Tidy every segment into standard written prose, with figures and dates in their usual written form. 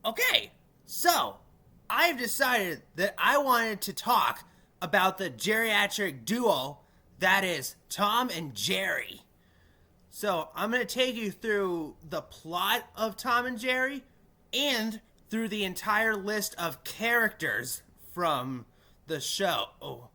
Okay, so I've decided that I wanted to talk about the geriatric duo that is Tom and Jerry. So I'm going to take you through the plot of Tom and Jerry and through the entire list of characters from the show.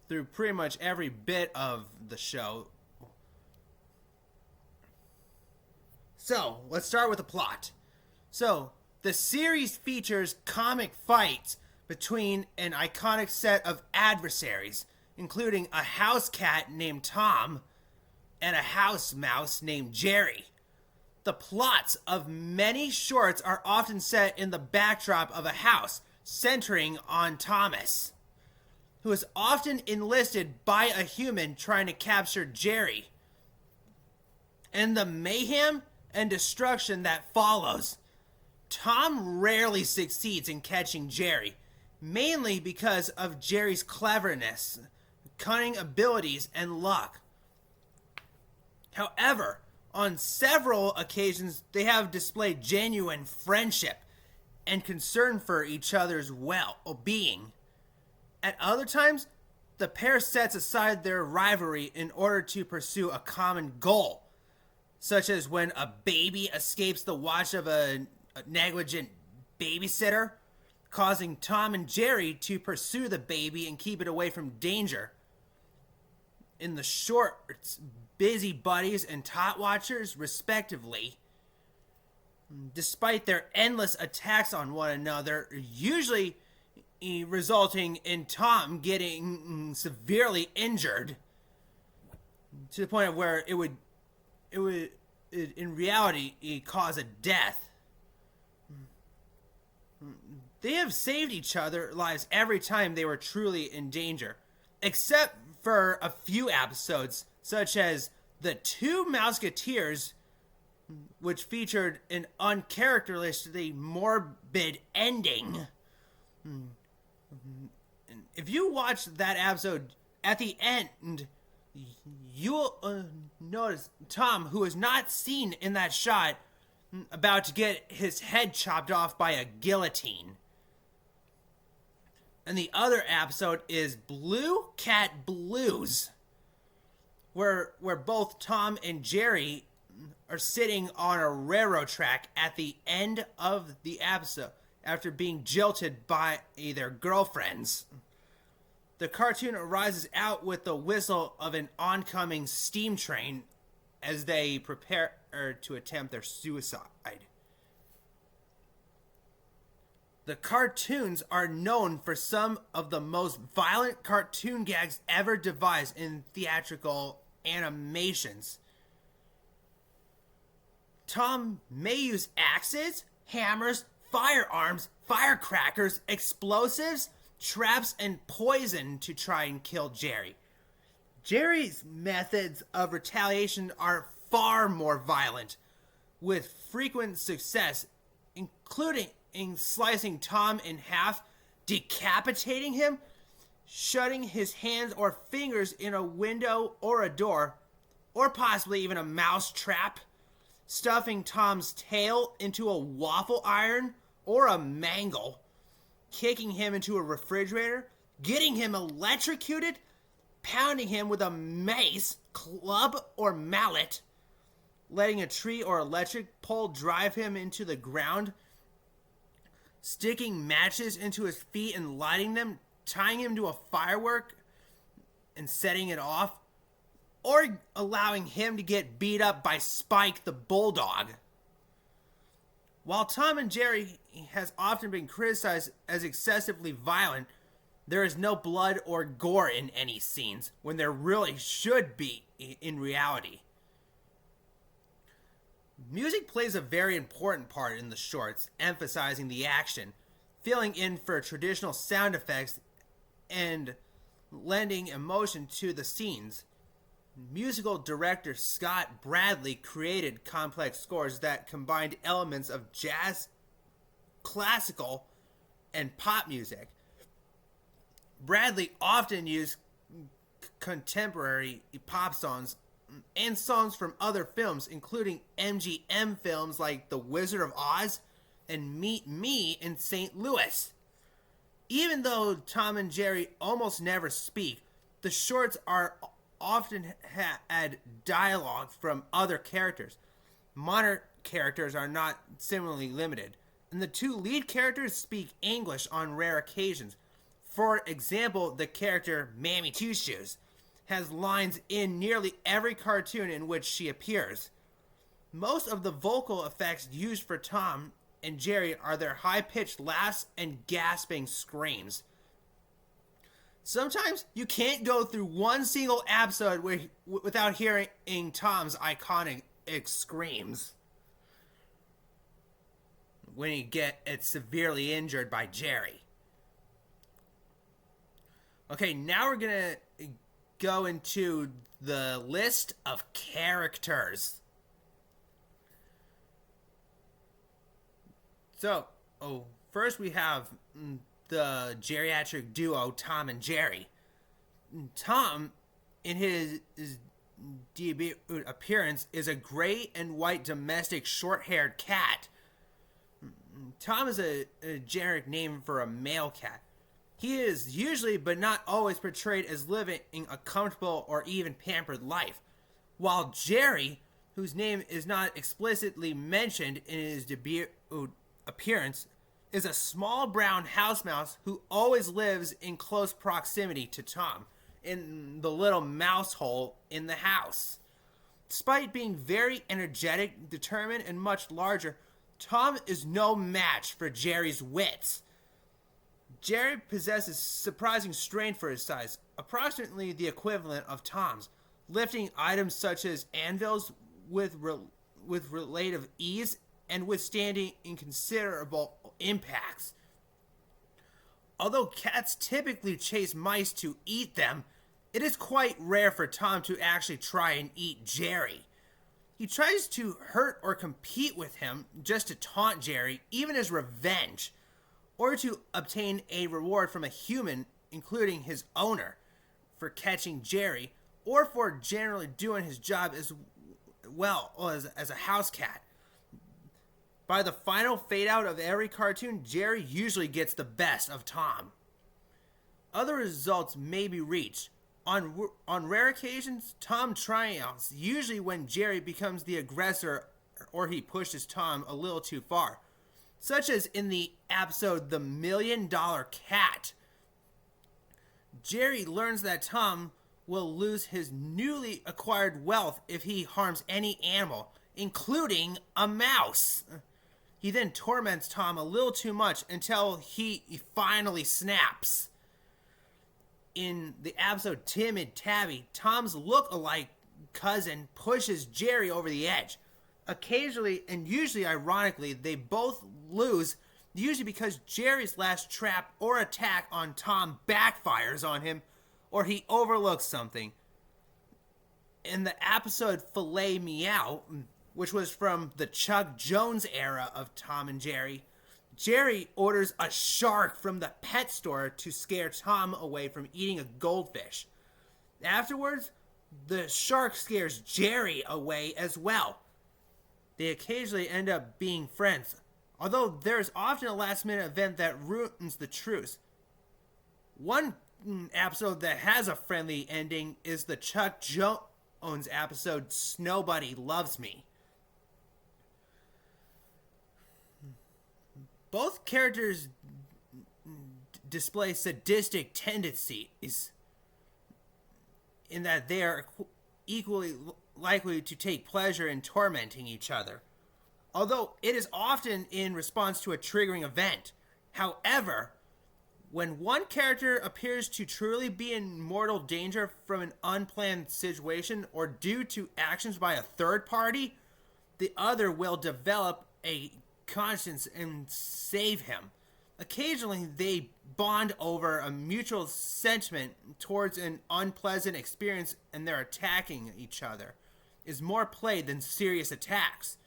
Through pretty much every bit of the show. So, let's start with the plot. So, the series features comic fights between an iconic set of adversaries, including a house cat named Tom and a house mouse named Jerry. The plots of many shorts are often set in the backdrop of a house, centering on Thomas, who is often enlisted by a human trying to capture Jerry. And the mayhem and destruction that follows. Tom rarely succeeds in catching Jerry, mainly because of Jerry's cleverness, cunning abilities, and luck. However, on several occasions, they have displayed genuine friendship and concern for each other's well-being. At other times, the pair sets aside their rivalry in order to pursue a common goal, such as when a baby escapes the watch of a negligent babysitter, causing Tom and Jerry to pursue the baby and keep it away from danger. In the shorts, busy buddies and tot watchers, respectively, despite their endless attacks on one another, usually resulting in Tom getting severely injured to the point of where it would in reality cause a death. They have saved each other lives every time they were truly in danger, except for a few episodes, such as The Two Mouseketeers, which featured an uncharacteristically morbid ending. If you watch that episode, at the end, you'll notice Tom, who is not seen in that shot, about to get his head chopped off by a guillotine. And the other episode is Blue Cat Blues, where both Tom and Jerry are sitting on a railroad track at the end of the episode after being jilted by their girlfriends. The cartoon arises out with the whistle of an oncoming steam train as they prepare to attempt their suicide. The cartoons are known for some of the most violent cartoon gags ever devised in theatrical animations. Tom may use axes, hammers, firearms, firecrackers, explosives, traps, and poison to try and kill Jerry. Jerry's methods of retaliation are far more violent, with frequent success, including in slicing Tom in half, decapitating him, shutting his hands or fingers in a window or a door, or possibly even a mouse trap, stuffing Tom's tail into a waffle iron or a mangle, kicking him into a refrigerator, getting him electrocuted, pounding him with a mace, club, or mallet, letting a tree or electric pole drive him into the ground, sticking matches into his feet and lighting them, tying him to a firework and setting it off, or allowing him to get beat up by Spike the Bulldog. While Tom and Jerry has often been criticized as excessively violent, there is no blood or gore in any scenes, when there really should be in reality. Music plays a very important part in the shorts, emphasizing the action, filling in for traditional sound effects, and lending emotion to the scenes. Musical director Scott Bradley created complex scores that combined elements of jazz, classical, and pop music. Bradley often used contemporary pop songs and songs from other films, including MGM films like The Wizard of Oz and Meet Me in St. Louis. Even though Tom and Jerry almost never speak, the shorts are often had dialogue from other characters. Modern characters are not similarly limited, and the two lead characters speak English on rare occasions. For example, the character Mammy Two Shoes has lines in nearly every cartoon in which she appears. Most of the vocal effects used for Tom and Jerry are their high-pitched laughs and gasping screams. Sometimes you can't go through one single episode without hearing Tom's iconic screams when he gets severely injured by Jerry. Okay, now we're gonna go into the list of characters. So, first we have the geriatric duo Tom and Jerry. Tom, in his debut appearance, is a gray and white domestic short-haired cat. Tom is a generic name for a male cat. He is usually, but not always, portrayed as living a comfortable or even pampered life, while Jerry, whose name is not explicitly mentioned in his debut appearance, is a small brown house mouse who always lives in close proximity to Tom, in the little mouse hole in the house. Despite being very energetic, determined, and much larger, Tom is no match for Jerry's wits. Jerry possesses surprising strength for his size, approximately the equivalent of Tom's, lifting items such as anvils with relative ease and withstanding inconsiderable impacts. Although cats typically chase mice to eat them, it is quite rare for Tom to actually try and eat Jerry. He tries to hurt or compete with him just to taunt Jerry, even as revenge, or to obtain a reward from a human, including his owner, for catching Jerry, or for generally doing his job as well as a house cat. By the final fade out of every cartoon, Jerry usually gets the best of Tom. Other results may be reached. On rare occasions, Tom triumphs, usually when Jerry becomes the aggressor or he pushes Tom a little too far, such as in the episode The $1 Million Cat. Jerry learns that Tom will lose his newly acquired wealth if he harms any animal, including a mouse. He then torments Tom a little too much until he finally snaps. In the episode Tim and Tabby, Tom's look-alike cousin pushes Jerry over the edge. Occasionally, and usually ironically, they both lose, usually because Jerry's last trap or attack on Tom backfires on him, or he overlooks something. In the episode Filet Meow, which was from the Chuck Jones era of Tom and Jerry, Jerry orders a shark from the pet store to scare Tom away from eating a goldfish. Afterwards, the shark scares Jerry away as well. They occasionally end up being friends, although there's often a last-minute event that ruins the truce. One episode that has a friendly ending is the Chuck Jones episode Snowbody Loves Me. Both characters display sadistic tendencies in that they are equally likely to take pleasure in tormenting each other, although it is often in response to a triggering event. However, when one character appears to truly be in mortal danger from an unplanned situation or due to actions by a third party, the other will develop a conscience and save him. Occasionally, they bond over a mutual sentiment towards an unpleasant experience, and their attacking each other is more played than serious attacks.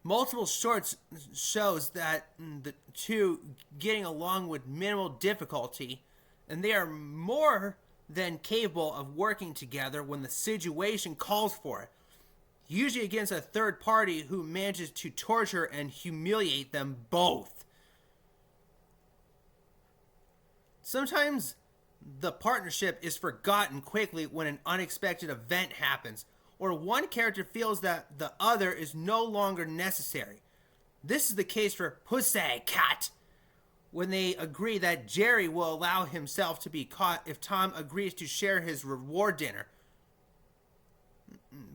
Multiple shorts shows that the two getting along with minimal difficulty, and they are more than capable of working together when the situation calls for it, usually against a third party who manages to torture and humiliate them both. Sometimes the partnership is forgotten quickly when an unexpected event happens, or one character feels that the other is no longer necessary. This is the case for Pussycat, when they agree that Jerry will allow himself to be caught if Tom agrees to share his reward dinner.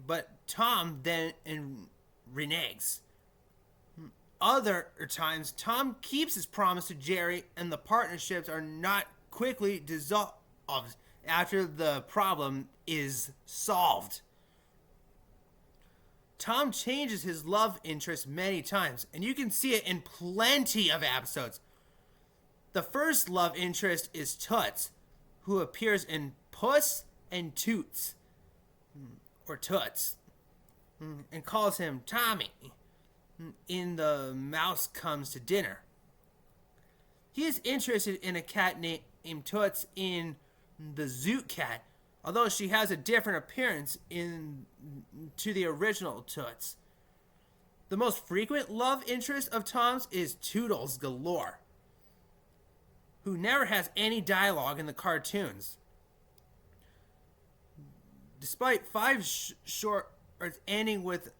But Tom then reneges. Other times, Tom keeps his promise to Jerry, and the partnerships are not quickly dissolved after the problem is solved. Tom changes his love interest many times, and you can see it in plenty of episodes. The first love interest is Toots, who appears in Puss and Toots, or Toots, and calls him Tommy in The Mouse Comes to Dinner. He is interested in a cat named Toots in The Zoot Cat, although she has a different appearance to the original Toots. The most frequent love interest of Tom's is Toodles Galore, who never has any dialogue in the cartoons. Despite 5 shorts ending with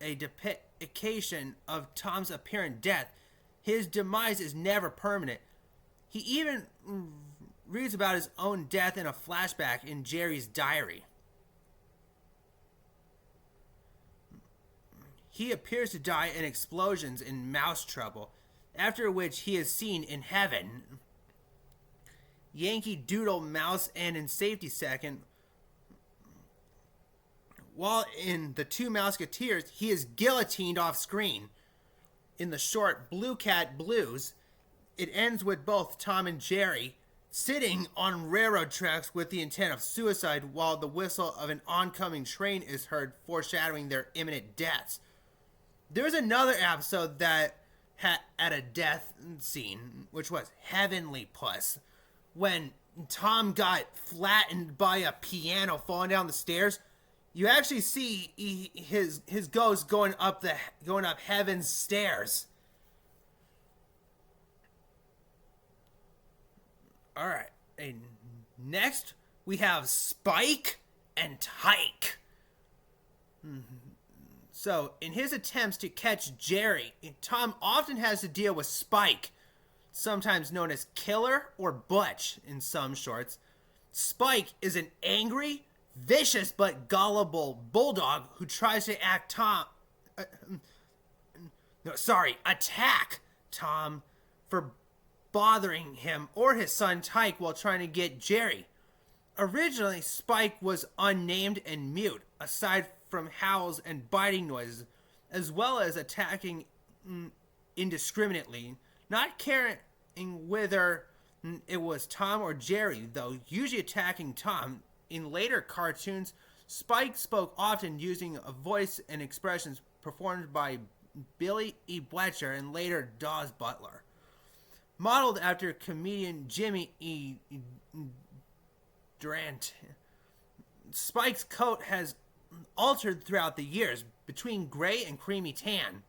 a depiction of Tom's apparent death, his demise is never permanent. He even reads about his own death in a flashback in Jerry's diary. He appears to die in explosions in Mouse Trouble, after which he is seen in heaven. Yankee Doodle Mouse and in Safety Second, while in The Two Mouseketeers, he is guillotined off screen. In the short Blue Cat Blues, it ends with both Tom and Jerry sitting on railroad tracks with the intent of suicide while the whistle of an oncoming train is heard, foreshadowing their imminent deaths. There's another episode that had a death scene, which was Heavenly Puss, when Tom got flattened by a piano falling down the stairs. You actually see his ghost going up heaven's stairs. All right. And next we have Spike and Tyke. So, in his attempts to catch Jerry, Tom often has to deal with Spike, sometimes known as Killer or Butch in some shorts. Spike is an angry, vicious but gullible bulldog who tries to attack Tom for bothering him or his son Tyke while trying to get Jerry. Originally, Spike was unnamed and mute, aside from howls and biting noises, as well as attacking indiscriminately, not caring whether it was Tom or Jerry, though usually attacking Tom. In later cartoons, Spike spoke often using a voice and expressions performed by Billy E. Bletcher and later Dawes Butler. Modeled after comedian Jimmy E. Durant, Spike's coat has altered throughout the years between gray and creamy tan.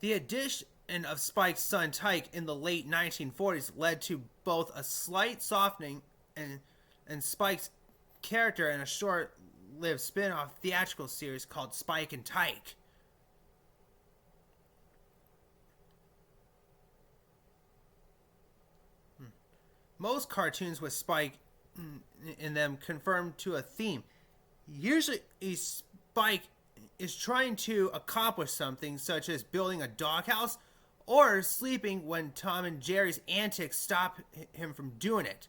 The addition of Spike's son Tyke in the late 1940s led to both a slight softening and Spike's character in a short-lived spin-off theatrical series called Spike and Tyke. Most cartoons with Spike in them conform to a theme. Usually Spike is trying to accomplish something, such as building a doghouse or sleeping when Tom and Jerry's antics stop him from doing it.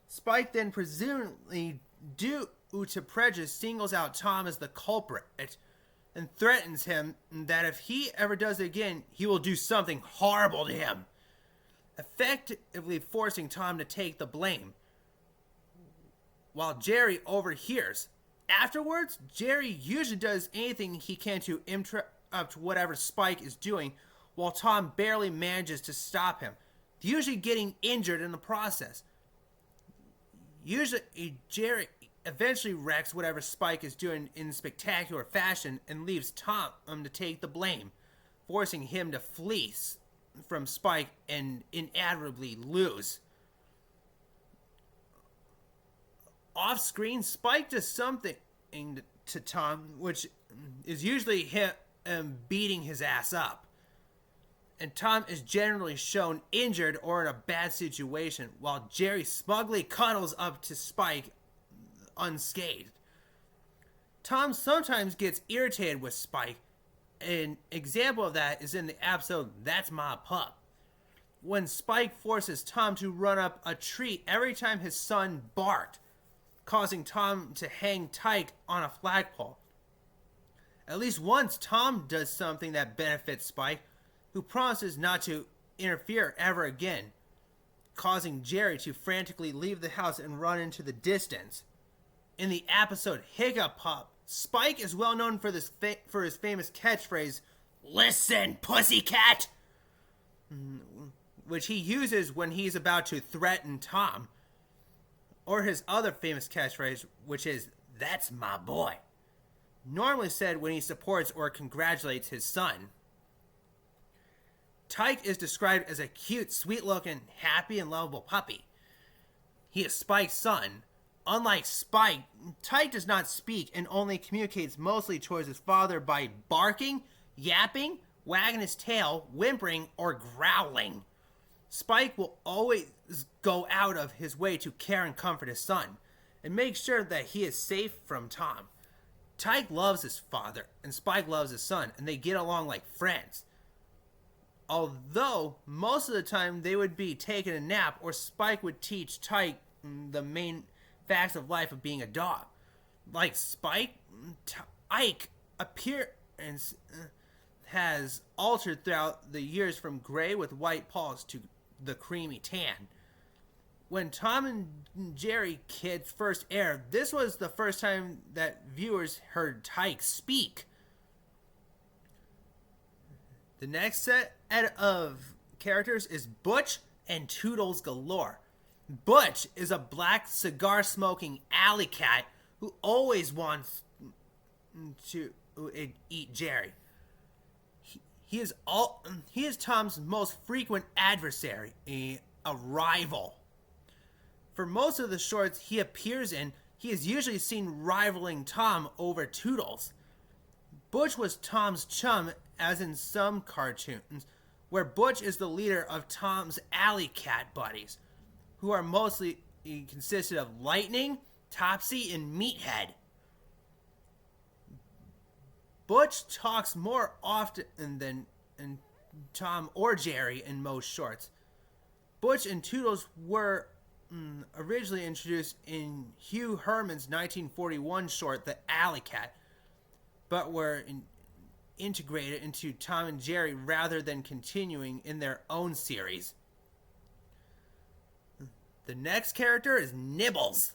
Spike then, presumably due to prejudice, singles out Tom as the culprit and threatens him that if he ever does it again, he will do something horrible to him, effectively forcing Tom to take the blame, while Jerry overhears. Afterwards, Jerry usually does anything he can to interrupt whatever Spike is doing, while Tom barely manages to stop him, usually getting injured in the process. Usually, Jerry eventually wrecks whatever Spike is doing in spectacular fashion and leaves Tom to take the blame, forcing him to flee from Spike and inevitably lose. Off screen, Spike does something to Tom, which is usually him beating his ass up. And Tom is generally shown injured or in a bad situation, while Jerry smugly cuddles up to Spike unscathed. Tom sometimes gets irritated with Spike. An example of that is in the episode That's My Pup, when Spike forces Tom to run up a tree every time his son barked, causing Tom to hang tight on a flagpole. At least once, Tom does something that benefits Spike, who promises not to interfere ever again, causing Jerry to frantically leave the house and run into the distance. In the episode Hiccup Pup, Spike is well known for his famous catchphrase, "Listen, pussycat!" which he uses when he's about to threaten Tom. Or his other famous catchphrase, which is, "That's my boy," normally said when he supports or congratulates his son. Tyke is described as a cute, sweet-looking, happy, and lovable puppy. He is Spike's son. Unlike Spike, Tyke does not speak and only communicates mostly towards his father by barking, yapping, wagging his tail, whimpering, or growling. Spike will always go out of his way to care and comfort his son, and make sure that he is safe from Tom. Tyke loves his father, and Spike loves his son, and they get along like friends. Although, most of the time they would be taking a nap, or Spike would teach Tyke the main facts of life of being a dog. Like Spike, Ike appearance has altered throughout the years from gray with white paws to the creamy tan. When Tom and Jerry Kids first aired, this was the first time that viewers heard Tyke speak. The next set of characters is Butch and Toodles Galore. Butch is a black cigar-smoking alley cat who always wants to eat Jerry. He is Tom's most frequent adversary, a rival. For most of the shorts he appears in, he is usually seen rivaling Tom over Toodles. Butch was Tom's chum, as in some cartoons, where Butch is the leader of Tom's alley cat buddies, who are mostly consisted of Lightning, Topsy, and Meathead. Butch talks more often than Tom or Jerry in most shorts. Butch and Toodles were originally introduced in Hugh Herman's 1941 short, The Alley Cat, but were integrated into Tom and Jerry rather than continuing in their own series. The next character is Nibbles.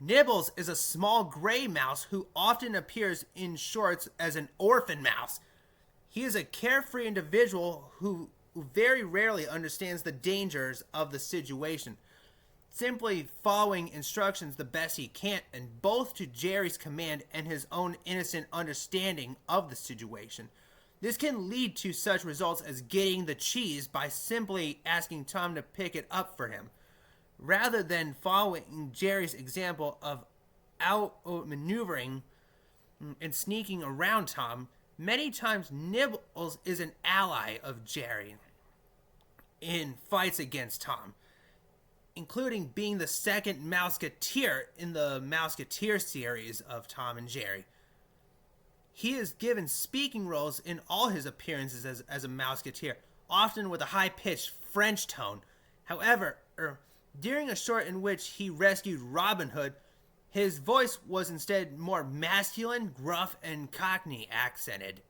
Nibbles is a small gray mouse who often appears in shorts as an orphan mouse. He is a carefree individual who very rarely understands the dangers of the situation, simply following instructions the best he can, and both to Jerry's command and his own innocent understanding of the situation. This can lead to such results as getting the cheese by simply asking Tom to pick it up for him, rather than following Jerry's example of outmaneuvering and sneaking around Tom. Many times Nibbles is an ally of Jerry in fights against Tom, including being the second Mouseketeer in the Mouseketeer series of Tom and Jerry. He is given speaking roles in all his appearances as a Mouseketeer, often with a high-pitched French tone. However, during a short in which he rescued Robin Hood, his voice was instead more masculine, gruff, and Cockney accented.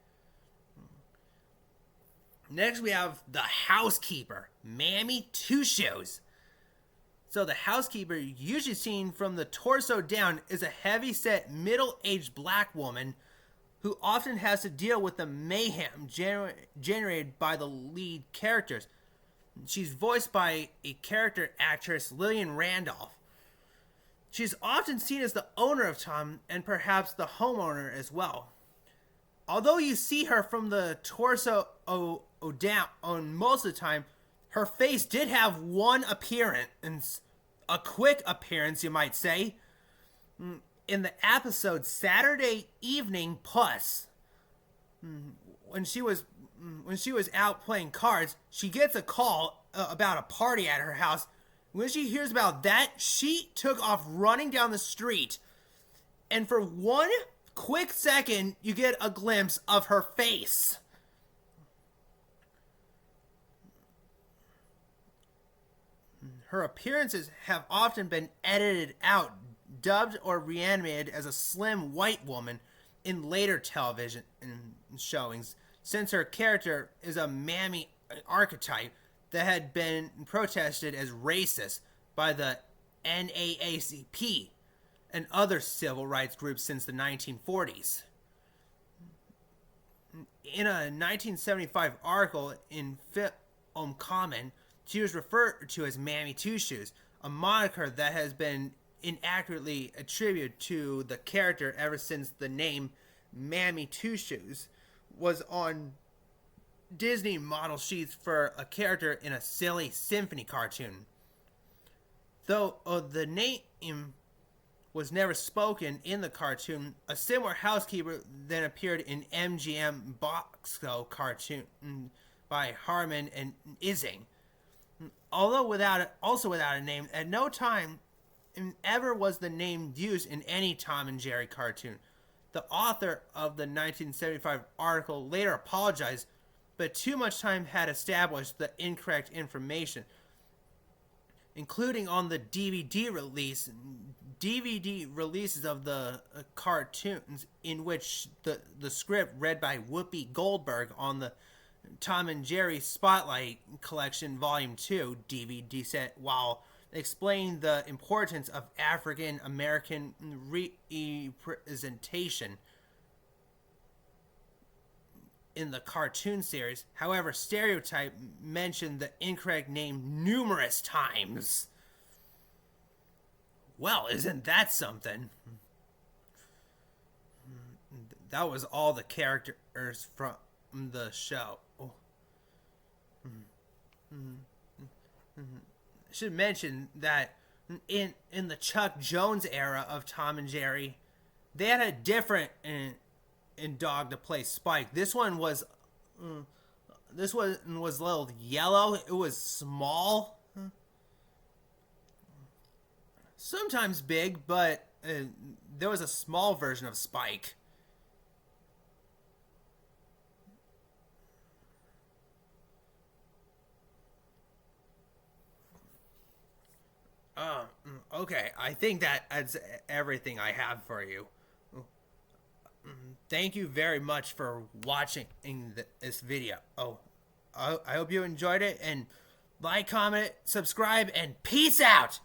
Next we have the housekeeper, Mammy Two Shoes. So the housekeeper, usually seen from the torso down, is a heavy-set, middle-aged black woman who often has to deal with the mayhem generated by the lead characters. She's voiced by a character actress, Lillian Randolph. She's often seen as the owner of Tom and perhaps the homeowner as well. Although you see her from the torso down on most of the time, her face did have one appearance, a quick appearance, you might say, in the episode Saturday Evening Plus. When she was out playing cards, she gets a call about a party at her house. When she hears about that, she took off running down the street, and for one quick second, you get a glimpse of her face. Her appearances have often been edited out, dubbed or reanimated as a slim white woman in later television showings, since her character is a mammy archetype that had been protested as racist by the NAACP and other civil rights groups since the 1940s. In a 1975 article in Film Comment, she was referred to as Mammy Two Shoes, a moniker that has been inaccurately attributed to the character ever since the name Mammy Two Shoes was on Disney model sheets for a character in a silly symphony cartoon. Though the name was never spoken in the cartoon, a similar housekeeper then appeared in MGM Boxco cartoon by Harmon and Ising. Although without a name, at no time ever was the name used in any Tom and Jerry cartoon. The author of the 1975 article later apologized, but too much time had established the incorrect information, including on the DVD releases of the cartoons, in which the script read by Whoopi Goldberg on the Tom and Jerry Spotlight Collection Volume 2 DVD set, while explaining the importance of African American representation in the cartoon series. However, Stereotype mentioned the incorrect name numerous times. Well, isn't that something? That was all the characters from the show. I should mention that in the Chuck Jones era of Tom and Jerry, they had a different dog to play Spike. This one was a little yellow. It was small, sometimes big, but there was a small version of Spike. Okay, I think that's everything I have for you. Thank you very much for watching this video. I hope you enjoyed it, and like, comment, subscribe, and peace out!